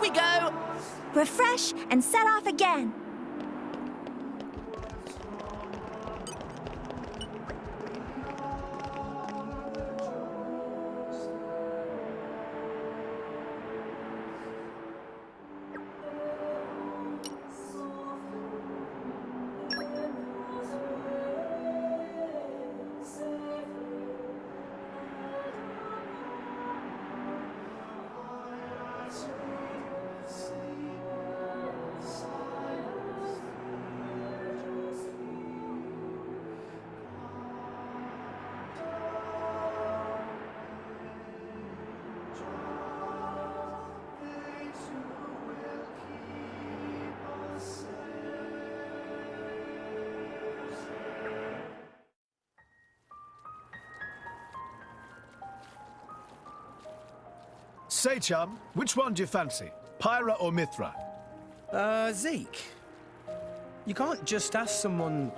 we go! Refresh and set off again. Say, chum, which one do you fancy? Pyra or Mithra? Zeke. You can't just ask someone...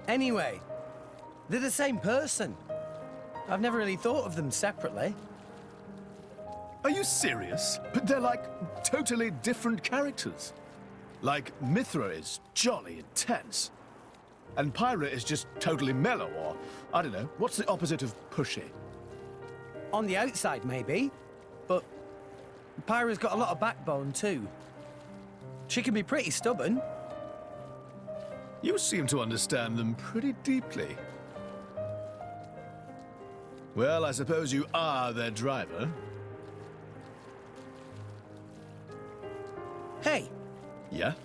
Anyway, they're the same person. I've never really thought of them separately. Are you serious? But they're like totally different characters. Like, Mithra is jolly intense. And Pyra is just totally mellow, or, I don't know, what's the opposite of pushy? On the outside, maybe. But Pyra's got a lot of backbone, too. She can be pretty stubborn. You seem to understand them pretty deeply. Well, I suppose you are their driver. Hey, Yeah?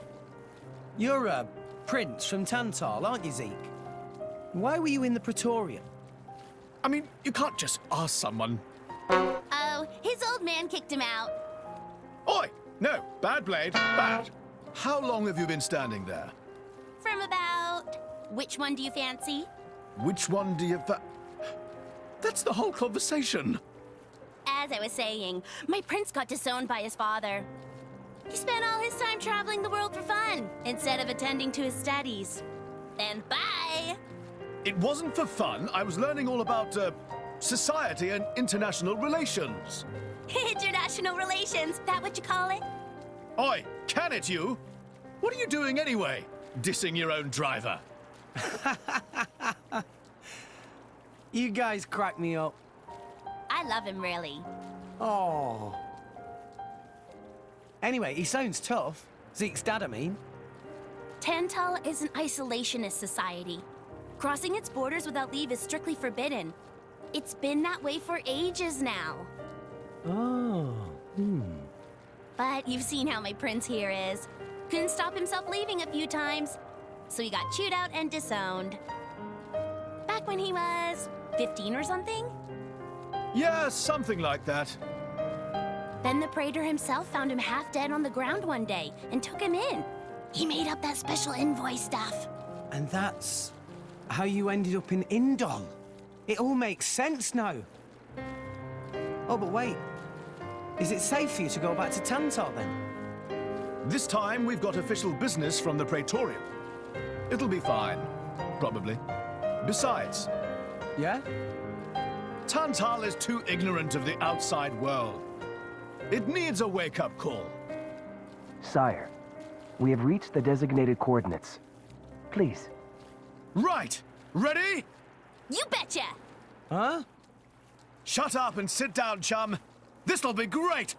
you're a prince from Tantal, aren't you, Zeke? Why were you in the Praetorium? I mean, you can't just ask someone. Oh, his old man kicked him out. Oi! No, bad blade, bad. How long have you been standing there? From about... Which one do you fancy? Which one do you That's the whole conversation. As I was saying, my prince got disowned by his father. He spent all his time traveling the world for fun, instead of attending to his studies. And bye! It wasn't for fun. I was learning all about, society and international relations. International relations, that what you call it? Oi, can it you? What are you doing anyway? Dissing your own driver. You guys crack me up. I love him, really. Oh. Anyway, he sounds tough. Zeke's dad, I mean. Tantal is an isolationist society. Crossing its borders without leave is strictly forbidden. It's been that way for ages now. Oh. But you've seen how my prince here is. Couldn't stop himself leaving a few times. So he got chewed out and disowned. Back when he was 15 or something? Yeah, something like that. Then the praetor himself found him half dead on the ground one day and took him in. He made up that special envoy stuff. And that's how you ended up in Indol. It all makes sense now. Oh, but wait. Is it safe for you to go back to Tantal then? This time we've got official business from the Praetorium. It'll be fine, probably. Besides, Yeah? Tantal is too ignorant of the outside world. It needs a wake-up call. Sire, we have reached the designated coordinates. Please. Right! Ready? You betcha! Huh? Shut up and sit down, chum. This'll be great!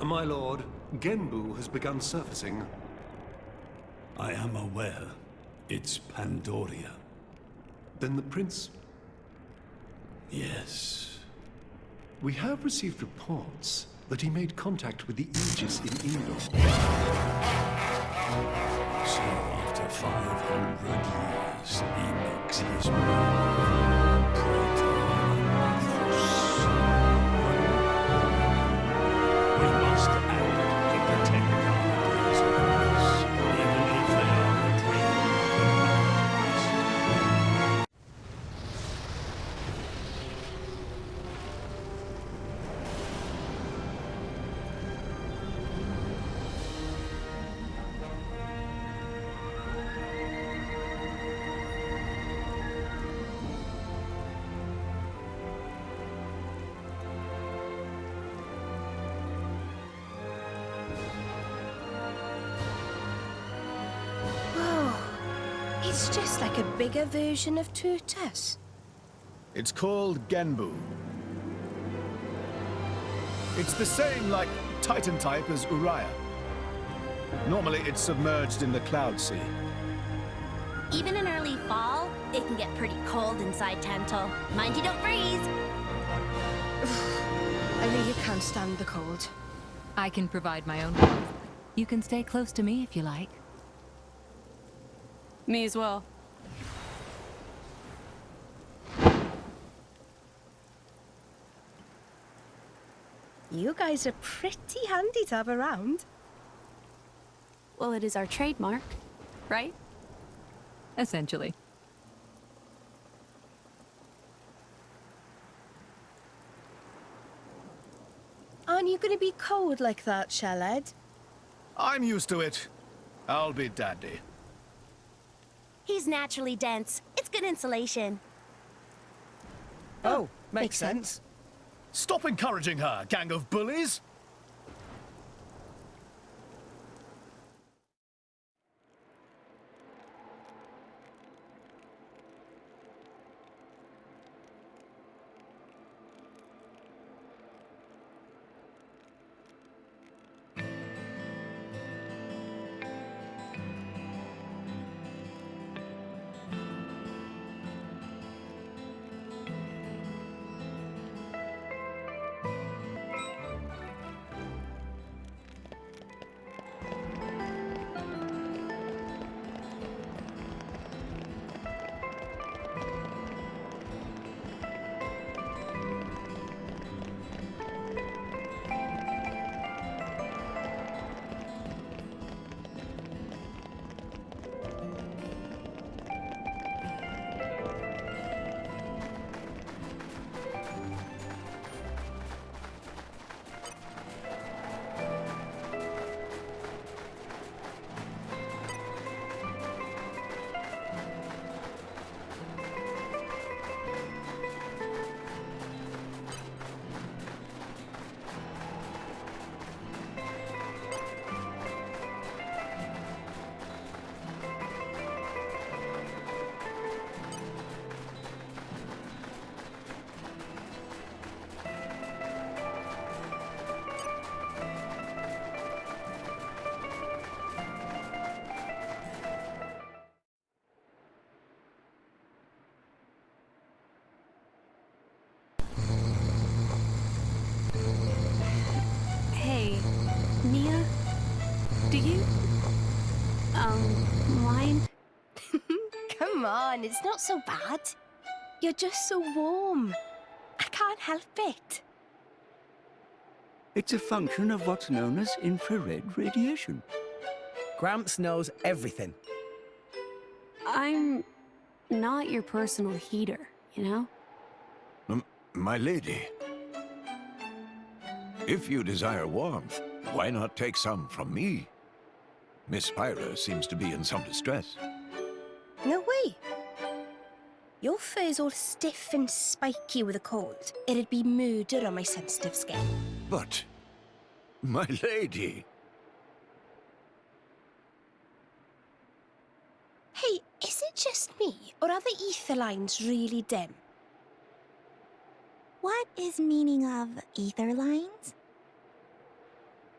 My lord, Genbu has begun surfacing. I am aware. It's Pandoria. Then the prince... Yes. We have received reports that he made contact with the Aegis in Indor. So after 500 years, he makes his move. Praetor Mithras. We must act to protect our ideas of peace, even if they are a dream. It's just like a bigger version of Turtus. It's called Genbu. It's the same, like, Titan type as Uriah. Normally, it's submerged in the Cloud Sea. Even in early fall, it can get pretty cold inside Tantal. Mind you don't freeze. I really can't stand the cold. I can provide my own warmth. You can stay close to me if you like. Me as well. You guys are pretty handy to have around. Well, it is our trademark, right? Essentially. Aren't you going to be cold like that, Shellhead? I'm used to it. I'll be dandy. He's naturally dense. It's good insulation. Oh, makes sense. Stop encouraging her, gang of bullies! Hey, Mia? Do you... mind? Come on, it's not so bad. You're just so warm. I can't help it. It's a function of what's known as infrared radiation. Gramps knows everything. I'm not your personal heater, you know? My lady, if you desire warmth, why not take some from me? Miss Pyra seems to be in some distress. No way. Your fur's all stiff and spiky with a cold. It'd be murder on my sensitive skin. But, my lady... Hey, is it just me, or are the ether lines really dim? What is meaning of ether lines?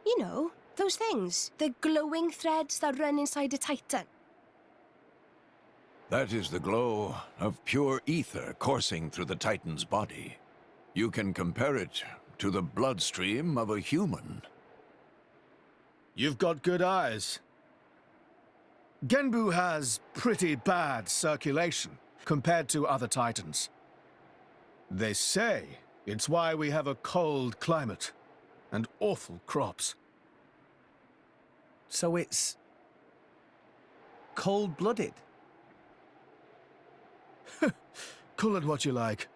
You know, those things. The glowing threads that run inside a Titan. That is the glow of pure ether coursing through the Titan's body. You can compare it to the bloodstream of a human. You've got good eyes. Genbu has pretty bad circulation compared to other Titans. They say it's why we have a cold climate and awful crops. So it's... cold-blooded? Call it what you like.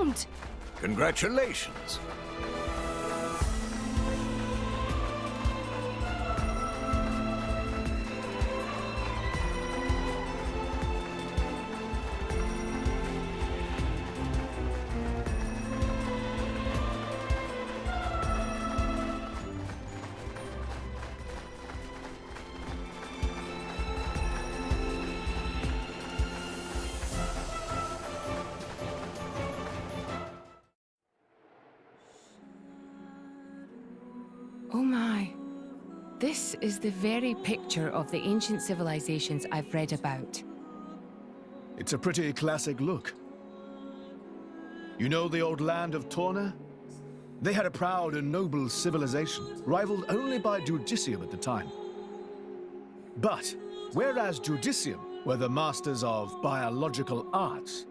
found! Congratulations. Oh my. This is the very picture of the ancient civilizations I've read about. It's a pretty classic look. You know the old land of Torna? They had a proud and noble civilization, rivaled only by Judicium at the time. But, whereas Judicium were the masters of biological arts,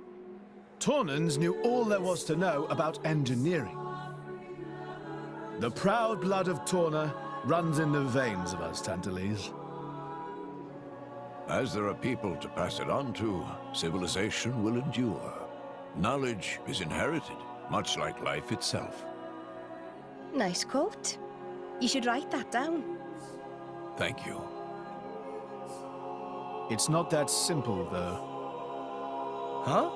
Tornans knew all there was to know about engineering. The proud blood of Torna runs in the veins of us Tantalese. As there are people to pass it on to, civilization will endure. Knowledge is inherited, much like life itself. Nice quote. You should write that down. Thank you. It's not that simple, though. Huh?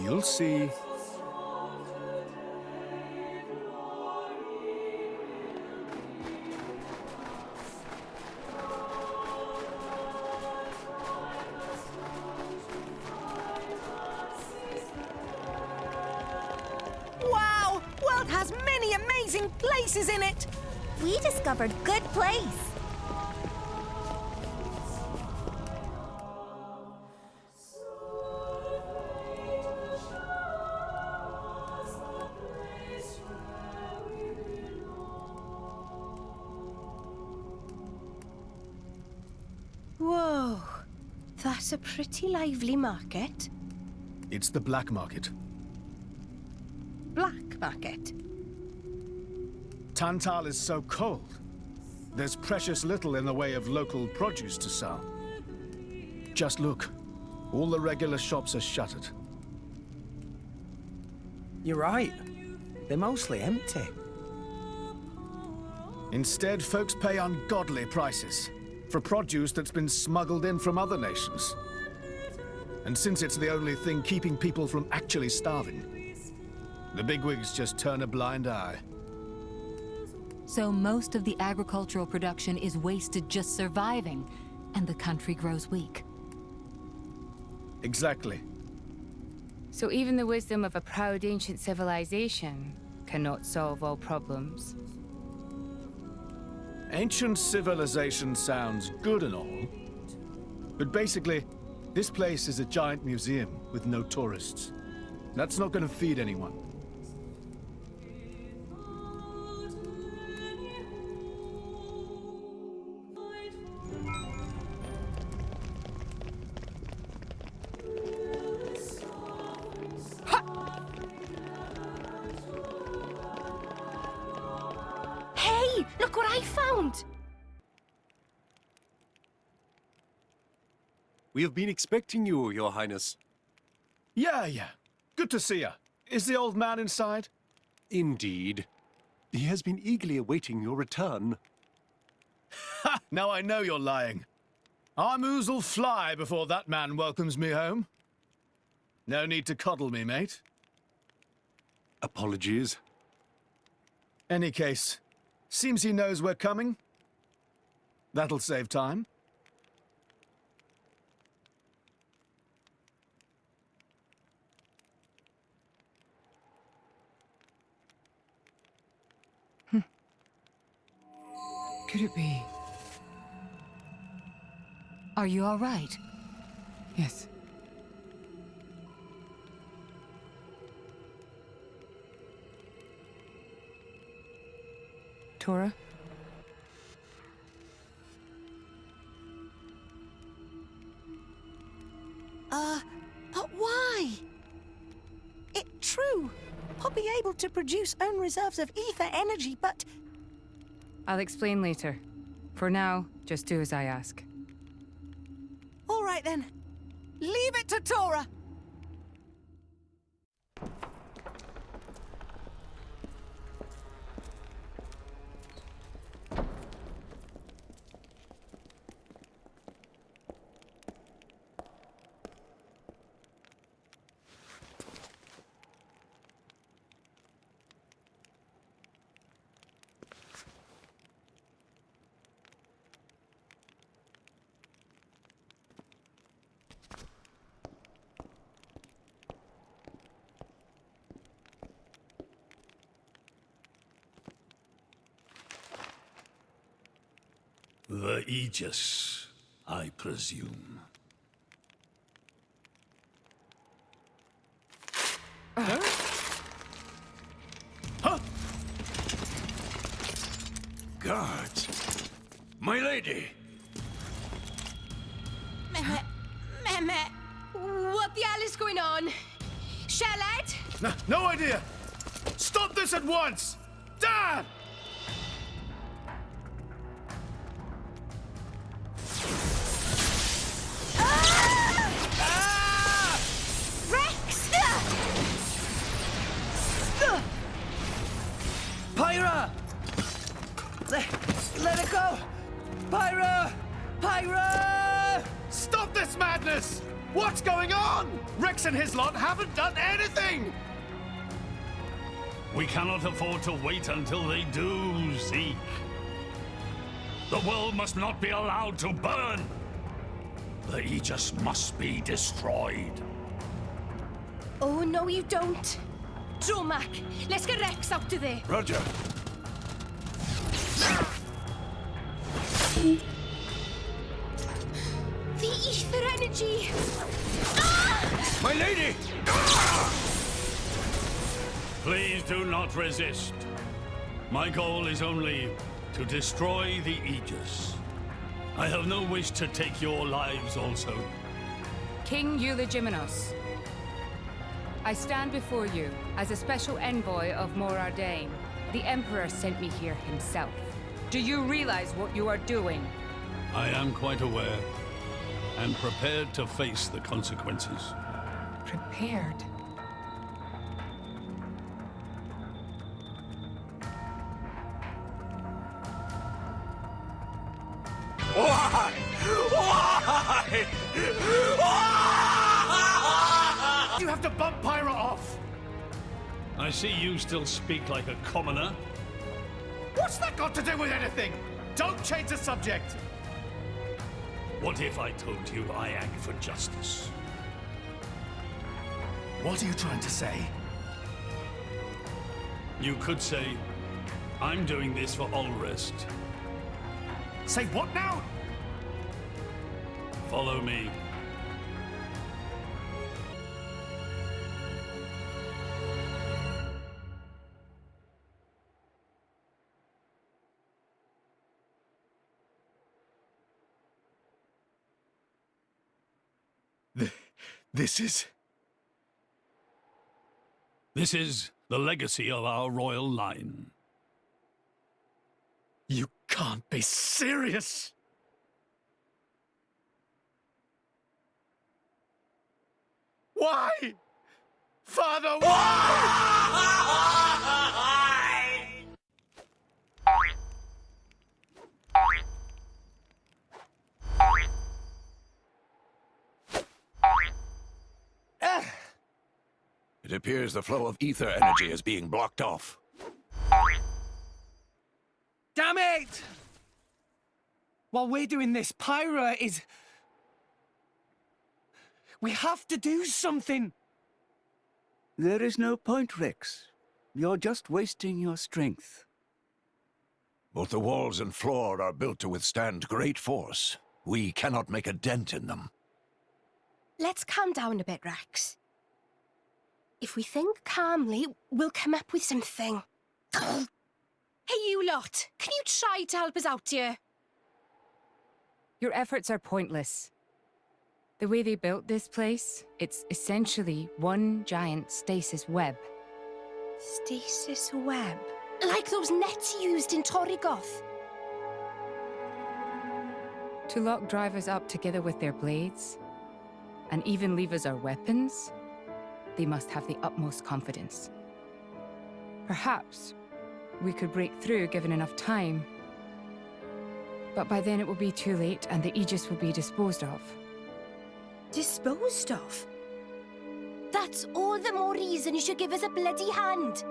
You'll see. Wow! World has many amazing places in it! We discovered good place. Whoa, that's a pretty lively market. It's the black market. Black market? Tantal is so cold. There's precious little in the way of local produce to sell. Just look. All the regular shops are shuttered. You're right. They're mostly empty. Instead, folks pay ungodly prices for produce that's been smuggled in from other nations. And since it's the only thing keeping people from actually starving, the bigwigs just turn a blind eye. So most of the agricultural production is wasted just surviving, and the country grows weak. Exactly. So even the wisdom of a proud ancient civilization cannot solve all problems. Ancient civilization sounds good and all, but basically, this place is a giant museum with no tourists. That's not going to feed anyone. Hey, look what I found! We have been expecting you, Your Highness. Yeah. Good to see you. Is the old man inside? Indeed. He has been eagerly awaiting your return. Ha! Now I know you're lying. Our moos'll fly before that man welcomes me home. No need to coddle me, mate. Apologies. Any case, seems he knows we're coming. That'll save time. Could it be? Are you all right? Yes. Tora? But why? It true. I'll be able to produce own reserves of ether energy, but... I'll explain later. For now, just do as I ask. All right then. Leave it to Tora! The Aegis, I presume. Huh? Guards! My lady! Mehmet, what the hell is going on? Charlotte? No idea! Stop this at once! Dad! Rex! Pyra! Let it go! Pyra! Pyra! Stop this madness! What's going on? Rex and his lot haven't done anything! We cannot afford to wait until they do, Zeke. The world must not be allowed to burn. The Aegis must be destroyed. Oh, no, you don't. Dromac, let's get Rex out of there. Roger. The ether energy! My lady! Please do not resist. My goal is only to destroy the Aegis. I have no wish to take your lives also. King Eulogimenos, I stand before you as a special envoy of Morardain. The Emperor sent me here himself. Do you realize what you are doing? I am quite aware, and prepared to face the consequences. Prepared? Why? Why? Why? You have to bump Pyra off! I see you still speak like a commoner. What's that got to do with anything? Don't change the subject! What if I told you I act for justice? What are you trying to say? You could say, I'm doing this for Ulrist. Say what now? Follow me. This is... This is the legacy of our royal line. You can't be serious! Why? Father, why? It appears the flow of ether energy is being blocked off. Damn it! While we're doing this, Pyra is... We have to do something! There is no point, Rex. You're just wasting your strength. Both the walls and floor are built to withstand great force. We cannot make a dent in them. Let's calm down a bit, Rex. If we think calmly, we'll come up with something. Hey, you lot! Can you try to help us out here? Your efforts are pointless. The way they built this place, it's essentially one giant stasis web. Stasis web? Like those nets used in Torrigoth? To lock drivers up together with their blades. and even leave us our weapons, they must have the utmost confidence. Perhaps we could break through given enough time. But by then it will be too late and the Aegis will be disposed of. Disposed of? That's all the more reason you should give us a bloody hand.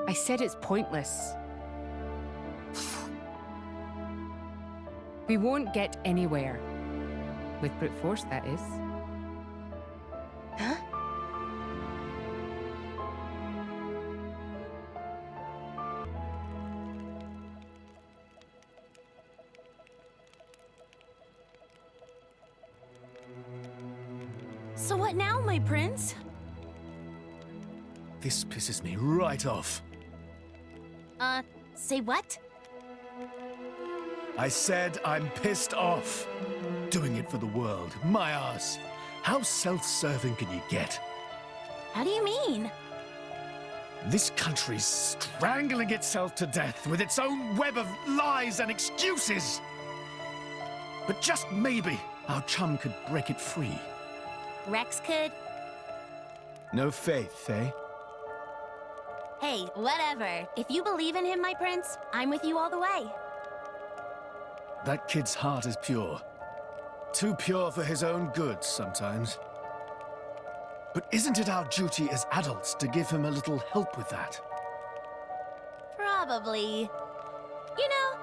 I said it's pointless. We won't get anywhere. With brute force, that is. Huh? So what now, my prince? This pisses me right off. Say what? I said I'm pissed off. Doing it for the world. My ass. How self-serving can you get? How do you mean? This country's strangling itself to death with its own web of lies and excuses. But just maybe our chum could break it free. Rex could? No faith, eh? Hey, whatever. If you believe in him, my prince, I'm with you all the way. That kid's heart is pure. Too pure for his own good sometimes. But isn't it our duty as adults to give him a little help with that? Probably. You know,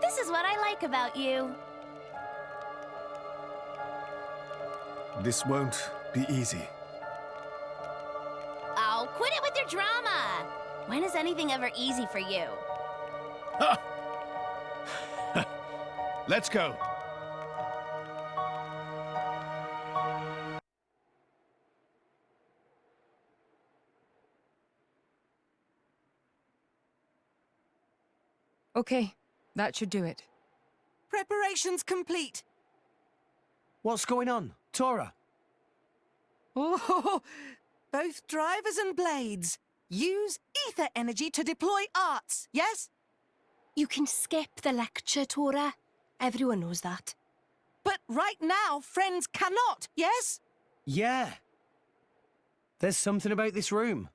this is what I like about you. This won't be easy. Oh, quit it with your drama! When is anything ever easy for you? Let's go. Okay, that should do it. Preparations complete. What's going on? Tora? Oh, both drivers and blades. Use ether energy to deploy arts, yes? You can skip the lecture, Tora. Everyone knows that. But right now, friends cannot, yes? Yeah. There's something about this room.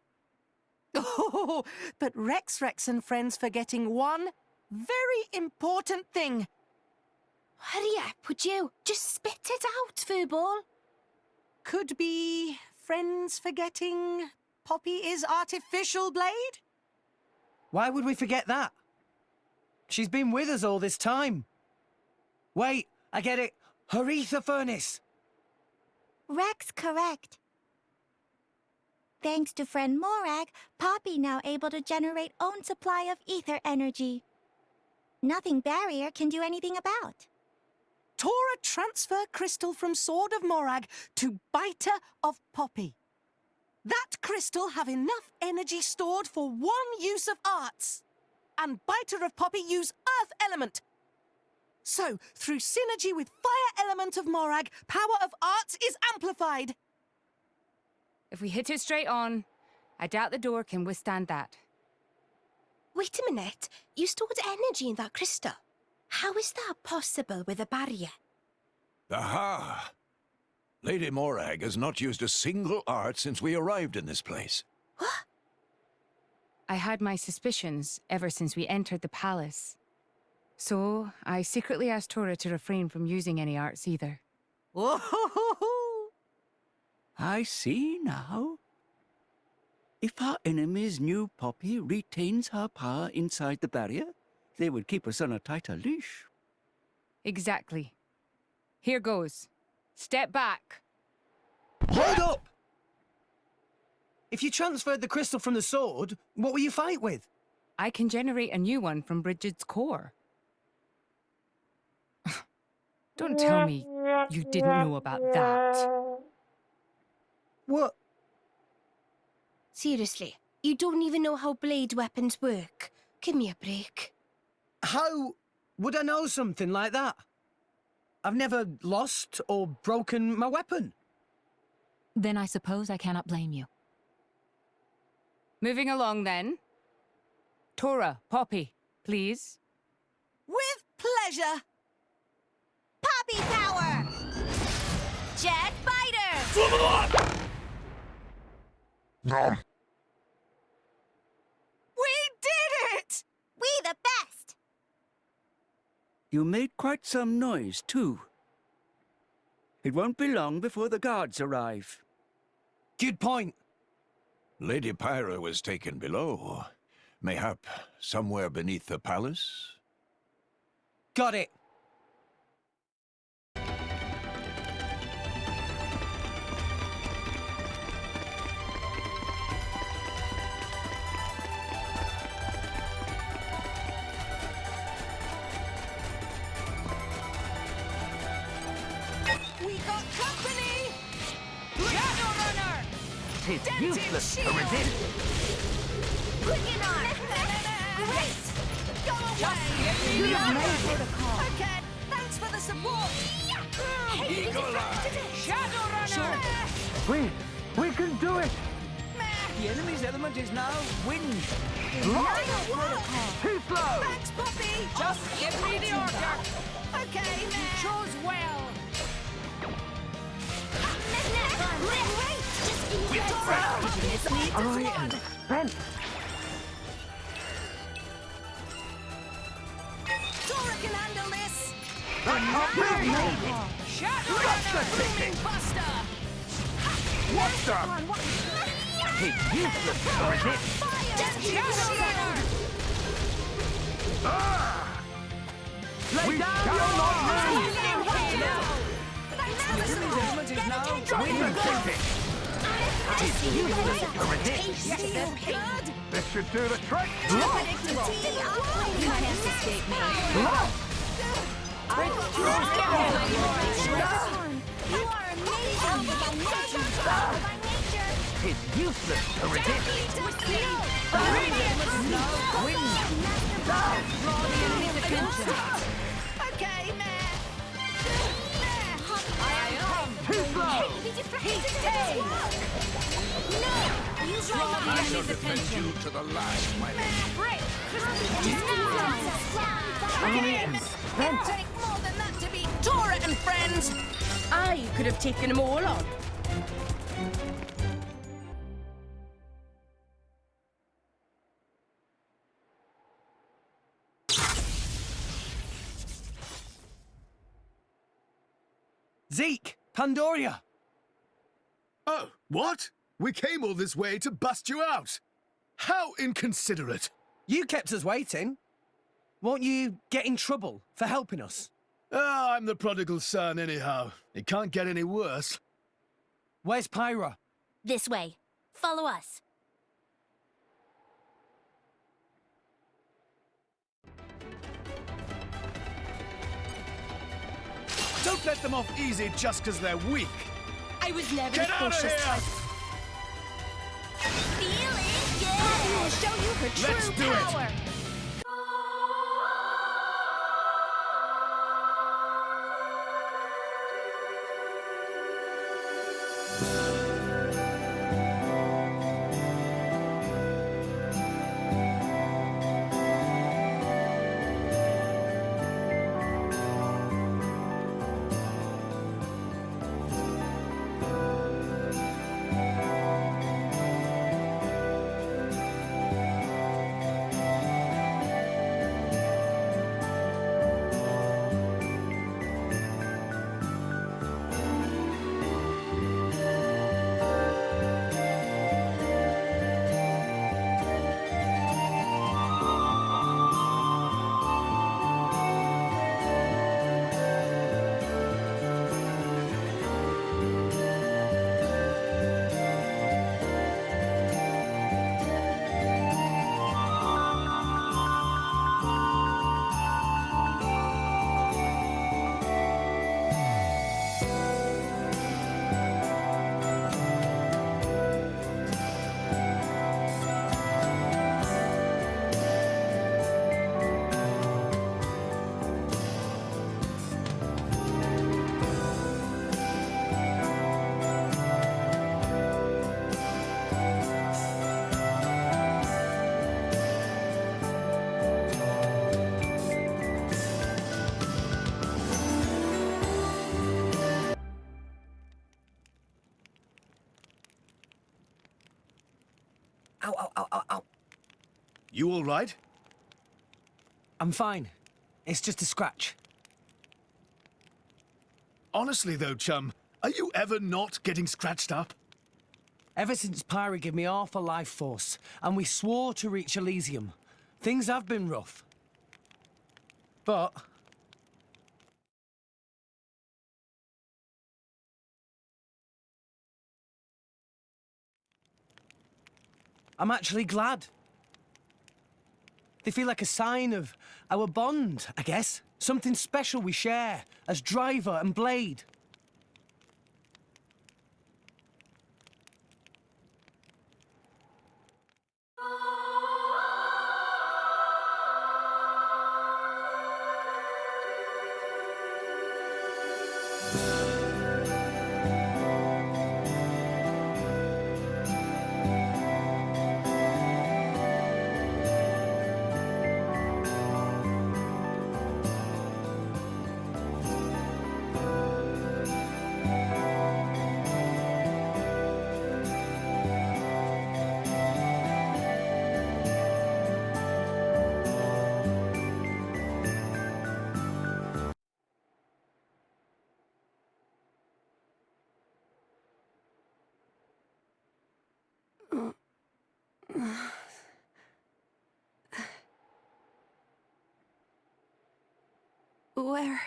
Oh, but Rex and friends forgetting one very important thing. Hurry up, would you? Just spit it out, Furball. Could be friends forgetting Poppy is artificial blade? Why would we forget that? She's been with us all this time. Wait, I get it. Her ether furnace. Rex correct. Thanks to friend Morag, Poppy now able to generate own supply of ether energy. Nothing barrier can do anything about. Tora transfer crystal from Sword of Morag to Biter of Poppy. That crystal have enough energy stored for one use of arts. And Biter of Poppy use Earth element. So, through synergy with Fire element of Morag, power of arts is amplified. If we hit it straight on, I doubt the door can withstand that. Wait a minute. You stored energy in that crystal. How is that possible with a barrier? Aha! Lady Morag has not used a single art since we arrived in this place. What? I had my suspicions ever since we entered the palace. So, I secretly asked Tora to refrain from using any arts either. Whoa! I see now. If our enemies knew Poppy retains her power inside the barrier, they would keep us on a tighter leash. Exactly. Here goes. Step back. Hold up! If you transferred the crystal from the sword, what will you fight with? I can generate a new one from Bridget's core. Don't tell me you didn't know about that. What? Seriously, you don't even know how blade weapons work. Give me a break. How would I know something like that? I've never lost or broken my weapon. Then I suppose I cannot blame you. Moving along then. Tora, Poppy, please. With pleasure. Poppy power! Jet Fighter! We did it! We the best! You made quite some noise, too. It won't be long before the guards arrive. Good point. Lady Pyra was taken below. Mayhap somewhere beneath the palace? Got it. We got company! Shadowrunner! It's useless to resist. Quicken arm! Great! Go away! Just give me the You've order! made protocol. Okay, thanks for the support! Eagle Eye! Shadowrunner! We can do it! The enemy's element is now wind. Too slow! Thanks, Poppy! Just give me the order! Okay, you chose well! I am spent. Dora can handle this! Shadowrunner! Buster! What's up? It's useless to resist. Shadowrunner! We shall not lose! The enemy's element is now wind. It's useless to resist. Good! This should do the trick. Unpredictable. You can't escape me. You are amazing by nature. By nature. It's useless to resist. Okay, Mare! Too slow. I shall defend you to the last, my lady. I am spent. Take more than that to beat Dora and friends! I could have taken them all on. Zeke! Pandoria! Oh, what? We came all this way to bust you out. How inconsiderate. You kept us waiting. Won't you get in trouble for helping us? Oh, I'm the prodigal son anyhow. It can't get any worse. Where's Pyra? This way. Follow us. Don't let them off easy just because they're weak. I was never Get the out of cautious here! type. Feeling good! I will show you her Let's true do it. power. Ow, ow, ow, ow, ow. You all right? I'm fine. It's just a scratch. Honestly, though, chum, are you ever not getting scratched up? Ever since Pyra gave me half a life force, and we swore to reach Elysium, things have been rough. But I'm actually glad. They feel like a sign of our bond, I guess. Something special we share as driver and blade. Where?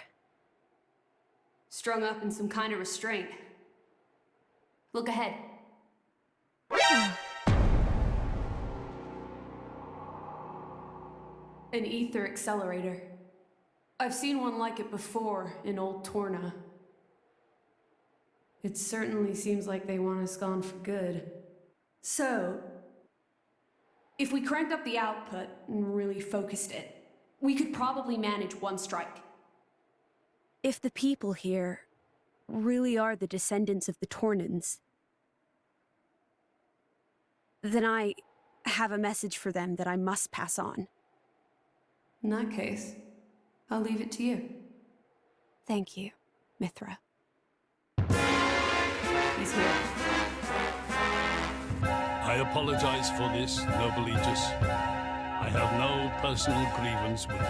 Strung up in some kind of restraint. Look ahead. An ether accelerator. I've seen one like it before in Old Torna. It certainly seems like they want us gone for good. So, if we cranked up the output and really focused it, we could probably manage one strike. If the people here really are the descendants of the Tornans, then I have a message for them that I must pass on. In that case, I'll leave it to you. Thank you, Mithra. He's here. I apologize for this, noble Aegis. I have no personal grievance with you.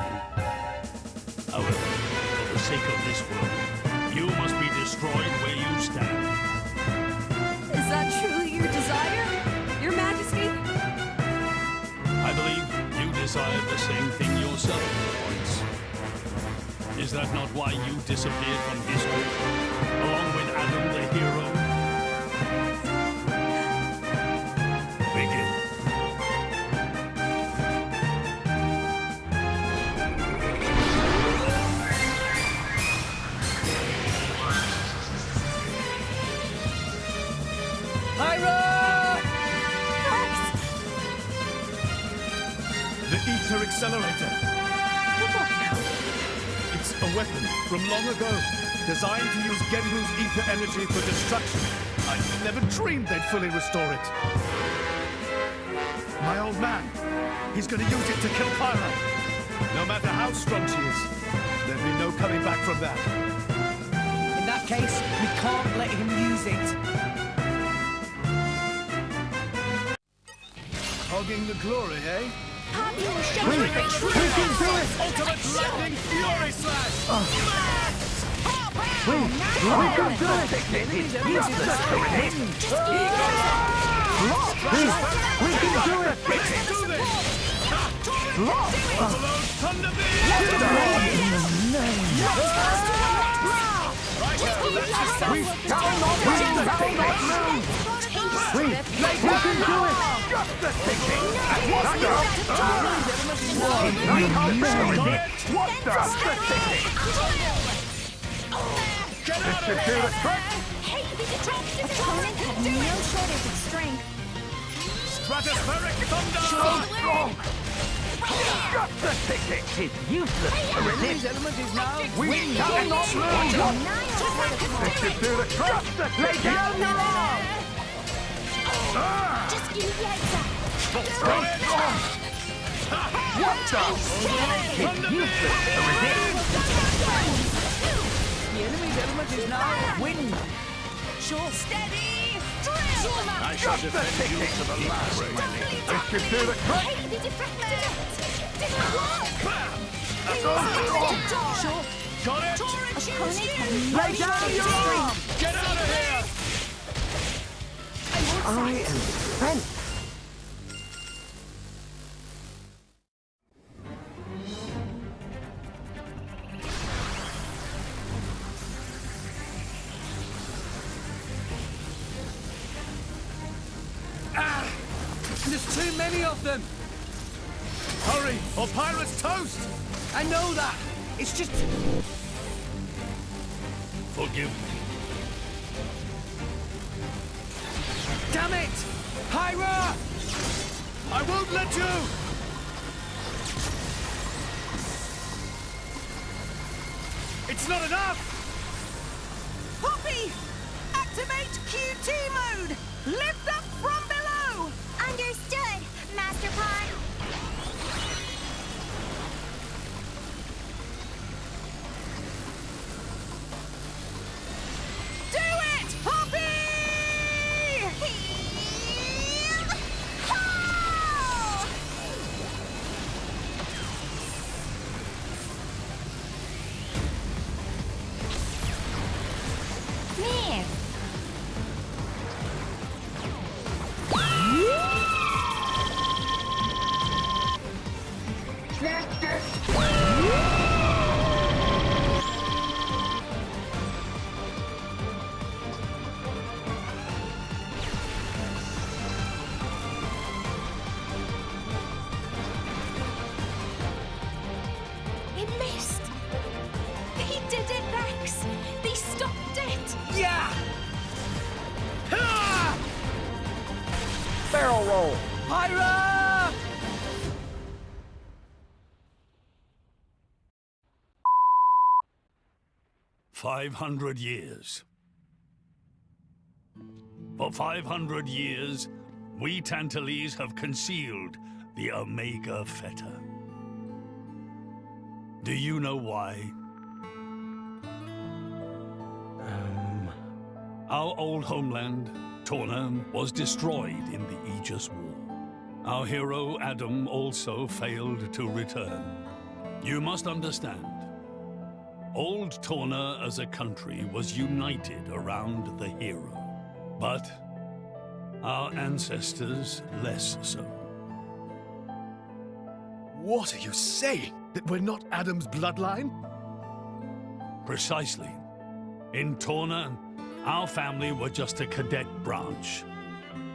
However, for the sake of this world, you must be destroyed where you stand. Is that truly your desire, Your Majesty? I believe you desired the same thing yourself once. Is that not why you disappeared from history, along with Adam the hero? Begin. The ether accelerator. It's a weapon from long ago, designed to use Genbu's ether energy for destruction. I never dreamed they'd fully restore it. My old man, he's gonna use it to kill Pyra. No matter how strong she is, there'll be no coming back from that. In that case, we can't let him use it. Hogging the glory, eh? Poppy will show We you can do it! Ultimate lightning fury slash! We can do it! It's useless to resist! We can do it! Let's do this! Overload Thunder We shall not lose! We can do it! Just the thinking! What the? What the? Just the thinking! This should do the trick! Hey, the opponent had no shortage of strength. Stratospheric thunder! So strong! Just the thinking! It's useless to resist! Element is now We shall not lose! This should do the trick! Just the thinking! Just give me the heads up. What the? It's useless to resist! The enemy's element is now wind. Sure. Steady. Drill. I Just the thinking! To the last, my lady. This should do the trick! Hey, they deflected it! Did it work? Sure. Got it! Lay down your arm! Get out of here! I am spent. There's too many of them! Hurry, or Pyra's toast! I know that! It's just... Forgive me. Damn it! Pyra! I won't let you! It's not enough! Poppy! Activate QT mode! Lift up from below! Understood, Master Pawn. Do it, Poppy! Mir! It missed! He did it, Rex! They stopped it! Yeah! Ha! Barrel roll! Pyra! 500 years. For 500 years, we Tantalese have concealed the Omega Feta. Do you know why? Our old homeland, Torna, was destroyed in the Aegis War. Our hero, Adam, also failed to return. You must understand, old Torna as a country was united around the hero. But our ancestors less so. What are you saying? That we're not Adam's bloodline? Precisely. In Torna, our family were just a cadet branch.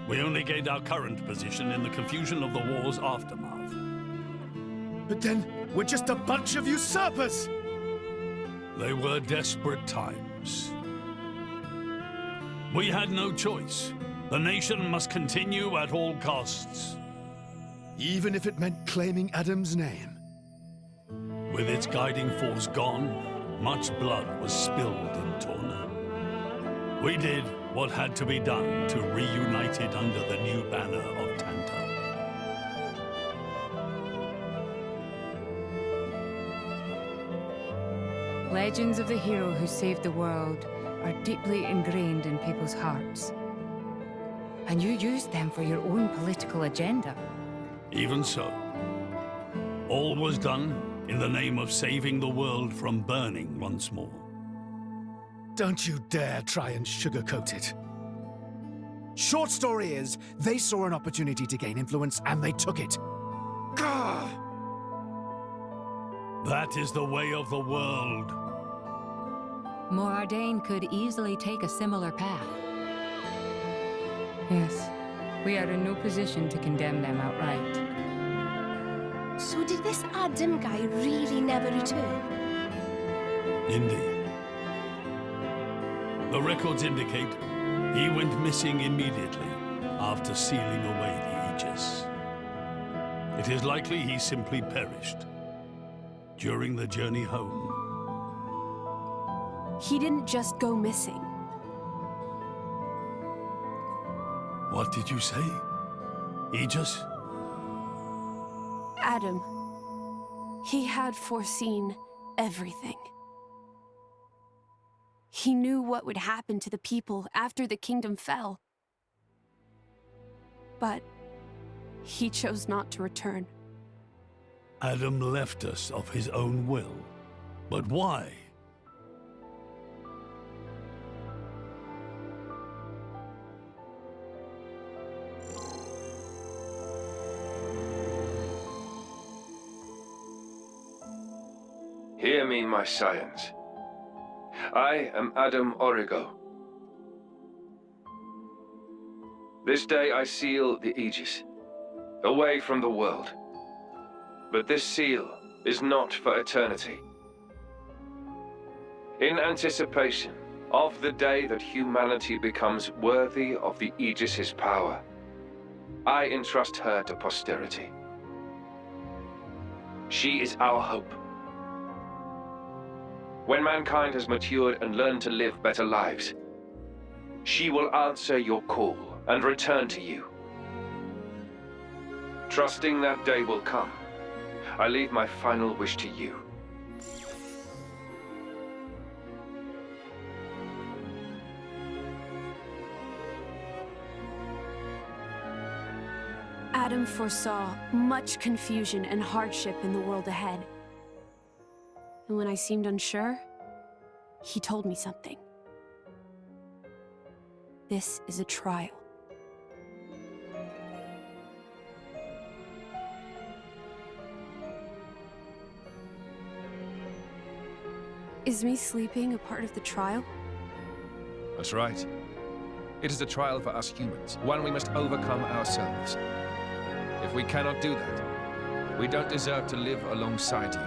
We only gained our current position in the confusion of the war's aftermath. But then, we're just a bunch of usurpers! They were desperate times. We had no choice. The nation must continue at all costs. Even if it meant claiming Adam's name. With its guiding force gone, much blood was spilled in Torna. We did what had to be done to reunite it under the new banner of Tanta. Legends of the hero who saved the world are deeply ingrained in people's hearts. And you used them for your own political agenda. Even so, all was done in the name of saving the world from burning once more. Don't you dare try and sugarcoat it. Short story is, they saw an opportunity to gain influence and they took it. Gah! That is the way of the world. Morardain could easily take a similar path. Yes, we are in no position to condemn them outright. So did this Adam guy really never return? Indeed. The records indicate he went missing immediately after sealing away the Aegis. It is likely he simply perished during the journey home. He didn't just go missing. What did you say? Aegis? Adam. He had foreseen everything. He knew what would happen to the people after the kingdom fell. but he chose not to return. Adam left us of his own will. But why? Hear me, my scions. I am Adam Origo. This day I seal the Aegis, away from the world. But this seal is not for eternity. In anticipation of the day that humanity becomes worthy of the Aegis's power, I entrust her to posterity. She is our hope. When mankind has matured and learned to live better lives, she will answer your call and return to you. Trusting that day will come, I leave my final wish to you. Adam foresaw much confusion and hardship in the world ahead. And when I seemed unsure, he told me something. This is a trial. Is me sleeping a part of the trial? That's right. It is a trial for us humans, one we must overcome ourselves. If we cannot do that, we don't deserve to live alongside you.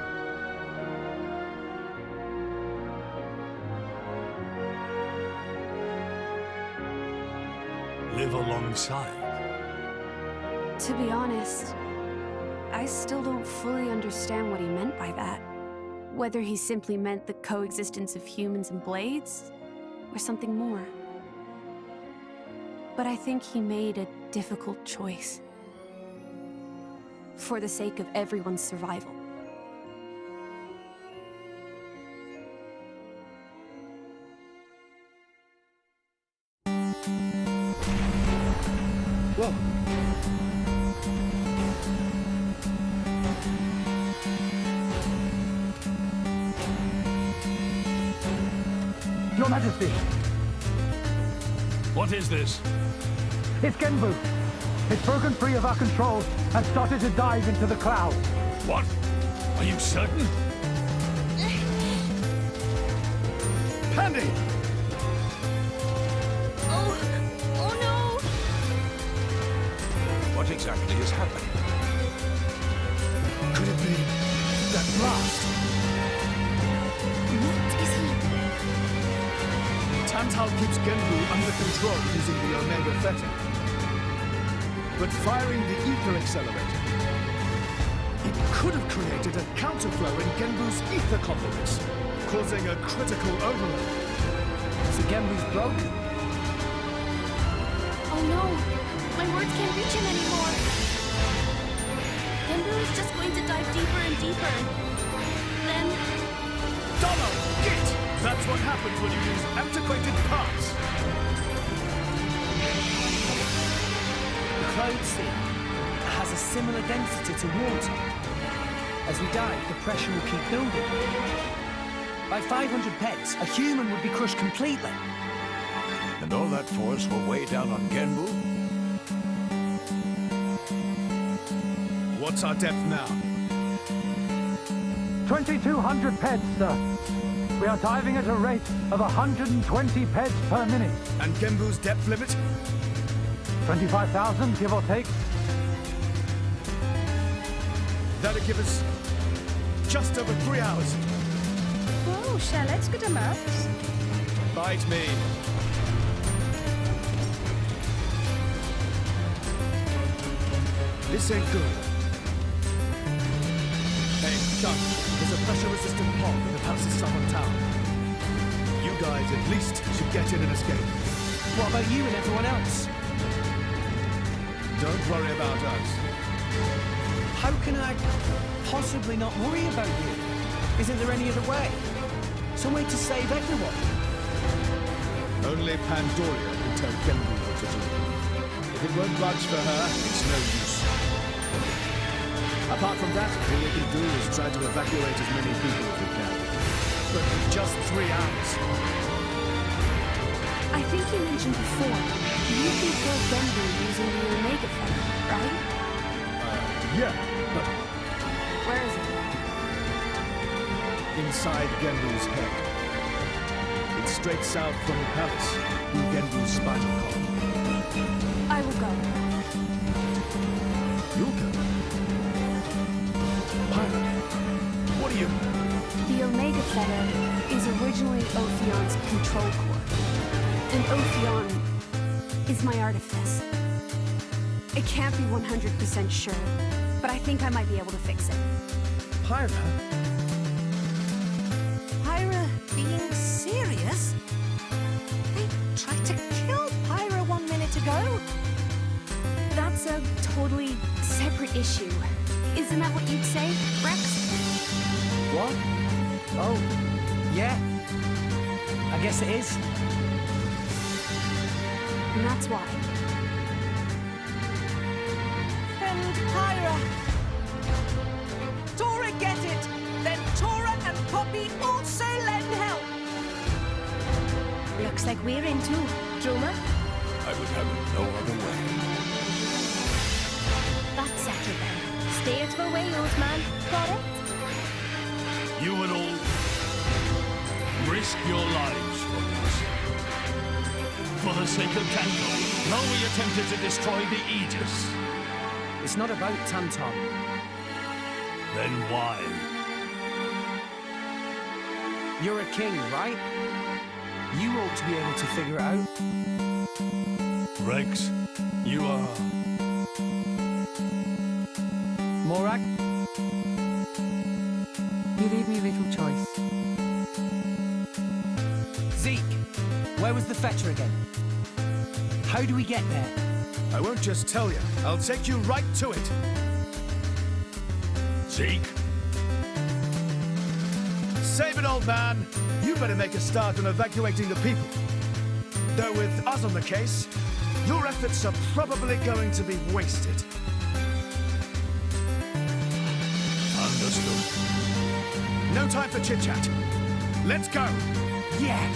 Live alongside? To be honest, I still don't fully understand what he meant by that. Whether he simply meant the coexistence of humans and blades, or something more. But I think he made a difficult choice. For the sake of everyone's survival. Whoa. Your Majesty! What is this? It's Genbu! It's broken free of our control and started to dive into the cloud. What? Are you certain? Pandy! Oh no! What exactly is happening? Could it be that blast? What is he? Tantal keeps Genbu under control using the Omega Theta. But firing the ether accelerator, it could have created a counterflow in Genbu's ether complements, causing a critical overload. So Genbu's broken? Oh no! My words can't reach him anymore. Genbu is just going to dive deeper and deeper. Then... Dollar! Git! That's what happens when you use antiquated parts. Cloud sea has a similar density to water. As we dive, the pressure will keep building. By 500 pets, a human would be crushed completely. And all that force will weigh down on Genbu? What's our depth now? 2,200 peds, sir. We are diving at a rate of 120 peds per minute. And Genbu's depth limit? 25,000, give or take. That'll give us just over 3 hours. Whoa, shall let's go to maps. Bite me. This ain't good. Hey, Chuck, there's a pressure-resistant pod in the house's southern tower. You guys at least should get in and escape. What about you and everyone else? Don't worry about us. How can I possibly not worry about you? Isn't there any other way? Some way to save everyone? Only Pandoria can tell Genbu what to do. If it won't budge for her, it's no use. Apart from that, all we can do is try to evacuate as many people as we can. But just 3 hours. I think you mentioned before, you can kill Genbu using the Omega Feather, right? Yeah, but Where is it? inside Genbu's head. It's straight south from the palace, through Genbu's spinal column. I will go. You'll go? Pyra, what are you... The Omega Feather is originally Ophion's control core. And Ophion is my artifice. I can't be 100% sure, but I think I might be able to fix it. Pyra? Pyra being serious? They tried to kill Pyra 1 minute ago. That's a totally separate issue. Isn't that what you'd say, Rex? What? Oh, yeah. I guess it is. And that's why. And Pyra. Tora get it! Then Tora and Poppy also lend help! Looks like we're in too. Droma? I would have it no other way. That's settled then. Stay out of our way, old man. Got it? You would all risk your lives for this. For the sake of Tanto, though we attempted to destroy the Aegis. It's not about Tanton. Then why? You're a king, right? You ought to be able to figure it out. Rex, you are... Morag? You leave me little choice. Zeke, where was the fetcher again? How do we get there? I won't just tell you. I'll take you right to it. Zeke? Save it, old man. You better make a start on evacuating the people. Though with us on the case, your efforts are probably going to be wasted. Understood. No time for chit-chat. Let's go. Yeah.